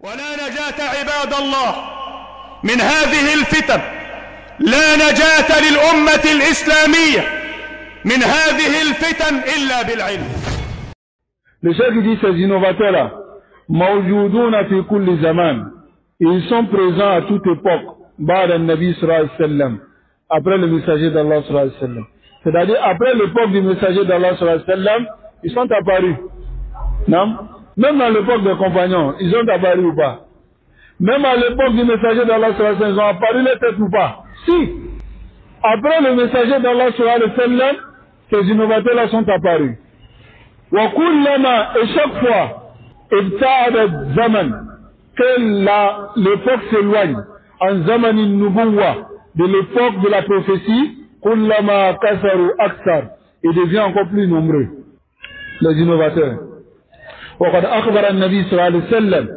ولا نجاة عباد الله من هذه الفتن، لا نجاة للأمة الإسلامية من هذه الفتن إلا بالعلم. Le chef dit ces innovateurs-là, موجودون في كل زمان, ils sont présents à toute époque, بعد النبي صلى الله عليه وسلم, après le messager d'Allah صلى الله عليه وسلم. C'est-à-dire après l'époque du messager d'Allah صلى الله عليه وسلم, ils sont apparus. Non? Même dans l'époque des compagnons, ils ont apparu ou pas? Même à l'époque du messager d'Allah sallallahu alayhi wa sallam, ils ont apparu les têtes ou pas? Si. Après le messager d'Allah sallallahu alayhi wa sallam, ces innovateurs-là sont apparus. Wa kullama, et chaque fois, ibta'ada zaman, que l'époque s'éloigne, en zaman nubuwa, de l'époque de la prophétie, kullama kasaru aksar, et devient encore plus nombreux, les innovateurs. وقد أخبر النبي صلى الله عليه وسلم,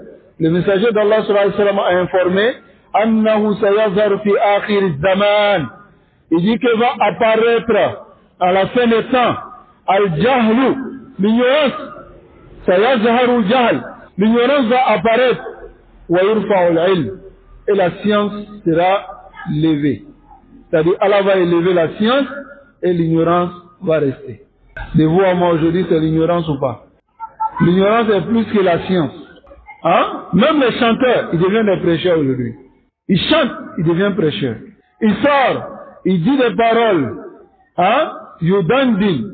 le messager d'Allah صلى الله عليه وسلم a informé أنه سيظهر في آخر الزمان, il dit que va apparaître à la fin des temps al-jahlu, l'ignorance, سيظهر الجهل, l'ignorance va apparaître, ويرفع العلم, et la science sera levée. C'est-à-dire Allah va élever la science et l'ignorance va rester. De vous à moi aujourd'hui, c'est l'ignorance ou pas? L'ignorance est plus que la science. Hein? Même les chanteurs, ils deviennent des prêcheurs aujourd'hui. Ils chantent, ils deviennent prêcheurs. Ils sortent, ils disent des paroles. Hein? Yudandil.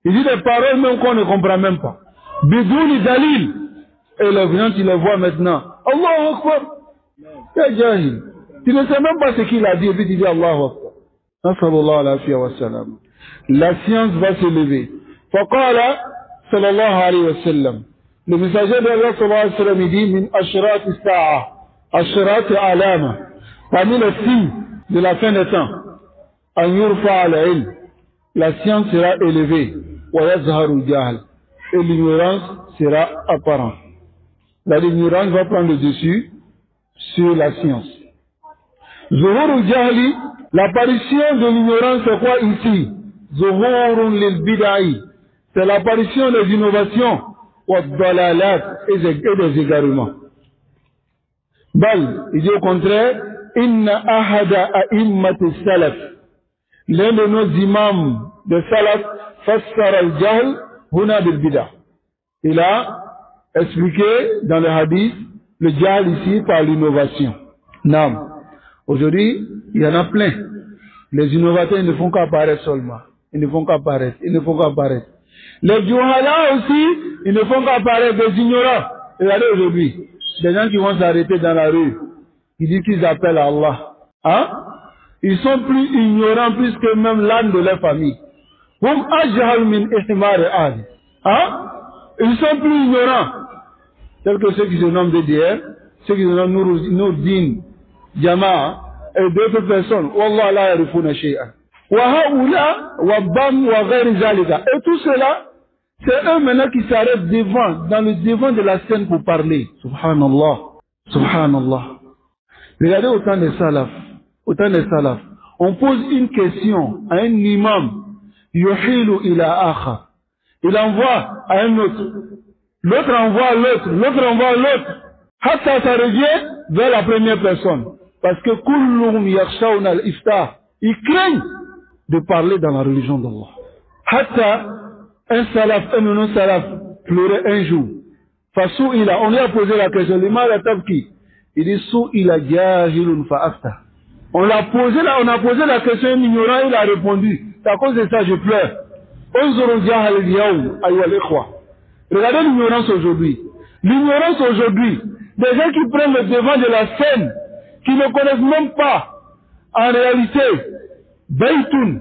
Ils disent des paroles même qu'on ne comprend même pas. Bidouni dalil. Et les gens, tu les vois maintenant. Allahu Akbar. C'est jahil. Tu ne sais même pas ce qu'il a dit et puis tu dis Allahu Akbar. Nasallallahu alayhi wa sallam. La science va se lever. Faqala sallallahu alayhi wa sallam. Le messager d'Allah sallallahu alayhi wa sallam dit min ashrat as-sa'a, ashrat alama, parmi les signes de la fin des temps, an yurfa al-ilm, la science sera élevée, wa yazharu al-jahl, et l'ignorance sera apparente. L'ignorance va prendre le dessus sur la science. Zuhur al-jahli, l'apparition de l'ignorance, c'est quoi ici? Zuhurun lil bid'ah, c'est l'apparition des innovations et des égarements. Bal, il dit au contraire, inna ahada a'immati salaf, l'un de nos imams de salaf, fassara al-jahl huna bil bid'ah. Il a expliqué dans le hadith le jahl ici par l'innovation. Nam. Aujourd'hui, il y en a plein. Les innovateurs, ils ne font qu'apparaître seulement. Ils ne font qu'apparaître. Ils ne font qu'apparaître. Les juhala aussi, ils ne font qu'apparaître des ignorants. Regardez aujourd'hui, des gens qui vont s'arrêter dans la rue, ils disent qu'ils appellent Allah. Hein? Ils sont plus ignorants plus que même l'âne de leur famille. Hum ajhal min ihtimar adi. Hein? Ils sont plus ignorants. Tels que ceux qui se nomment DDR, ceux qui se nomment Nourdin, Jama'a, et d'autres personnes. Wallah la yarifuna shay'an. Et tout cela, c'est eux maintenant qui s'arrêtent devant, dans le devant de la scène pour parler. Subhanallah. Subhanallah. Regardez autant des salafs. On pose une question à un imam. Yuhilu ila akha. Il envoie à un autre. L'autre envoie à l'autre. L'autre envoie à l'autre. Hatta ça revient vers la première personne. Parce que kulluhum yakhshawna al-iftah. Ils craignent de parler dans la religion d'Allah. Hatta, un salaf, un non-salaf, pleurait un jour. Fasu'ila, on lui a posé la question, l'imam al-Tabki, il dit, Su'ila jahilun fa'afta. On a posé la question, un ignorant, il a répondu. C'est à cause de ça, je pleure. Unzuru jahal al-yawm, ayyuha al-ikhwa. Regardez l'ignorance aujourd'hui. L'ignorance aujourd'hui, des gens qui prennent le devant de la scène, qui ne connaissent même pas, en réalité, Baytun,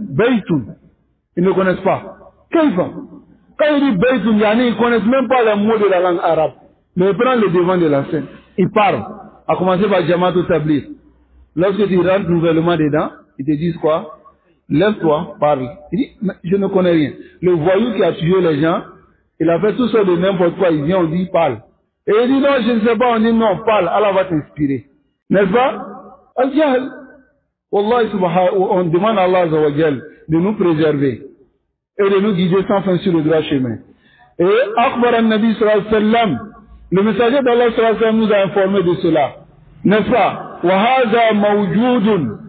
ils ne connaissent pas. Quand il dit Baytun, ils ne connaissent même pas les mots de la langue arabe. Mais ils prennent le devant de la scène. Ils parlent. À commencer par Jamaat Tabligh. Lorsque tu rentres nouvellement dedans, ils te disent quoi? Lève-toi, parle. Il dit, mais je ne connais rien. Le voyou qui a tué les gens, il a fait tout ça de n'importe quoi. Il vient, on dit, parle. Et il dit, non, je ne sais pas. On dit, non, parle. Allah va t'inspirer. N'est-ce pas? Al-Jahl. Wallahi subhanahu, on demande à Allah Azza wa Jal de nous préserver et de nous guider sans fin sur le droit chemin. Et Akbar al-Nabi sallallahu alayhi wa sallam, Le messager d'Allah sallallahu alayhi wa sallam nous a informé de cela. N'est-ce pas? وَهَذَا مَوْجُودٌ